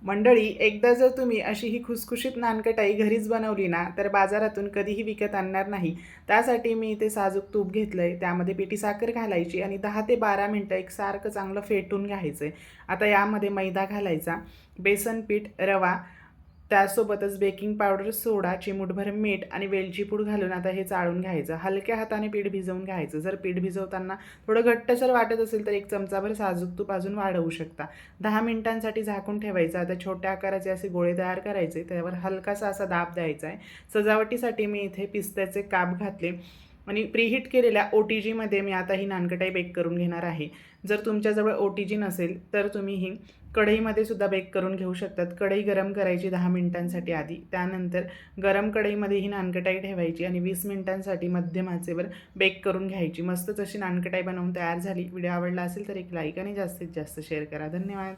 मंडळी, एकदा जर तुम्ही अशी ही खुसखुशीत नानकटाई घरीच बनवली ना, तर बाजारातून कधीही विकत आणणार नाही. त्यासाठी मी इथे साजूक तूप घेतलंय, त्यामध्ये पिठी साखर घालायची आणि 10 ते 12 मिनिटं एकसारखं चांगलं फेटून घ्यायचं आहे. आता यामध्ये मैदा घालायचा, बेसन पीठ, रवा, त्यासोबतच बेकिंग पावडर, सोडा, चिमूटभर मीठ आणि वेलची पूड घालून आता हे चाळून घ्यायचं. हलक्या हाताने पीठ भिजवून घ्यायचं. जर पीठ भिजवताना थोडं घट्टसर वाटत असेल तर 1 चमचाभर साजूक तूप अजून वाढवू शकता. 10 मिनिटांसाठी झाकून ठेवायचं. आता छोट्या आकाराचे असे गोळे तयार करायचे, त्यावर हलकासा असा दाब द्यायचा आहे. सजावटीसाठी मी इथे पिस्त्याचे काप घातले आणि प्रीहीट केलेल्या OTGमध्ये मी आता ही नानकटाई बेक करून घेणार आहे. जर तुमच्याजवळ OTG नसेल तर तुम्ही ही कढईमध्ये सुद्धा बेक करून घेऊ शकतात. कढई गरम करायची 10 मिनिटांसाठी आधी. त्यानंतर गरम कढईमध्ये ही नानकटाई ठेवायची आणि 20 मिनिटांसाठी मध्यम आचेवर बेक करून घ्यायची. मस्तच अशी नानकटाई बनवून तयार झाली. व्हिडिओ आवडला असेल तर एक लाईक आणि जास्तीत जास्त शेअर करा. धन्यवाद.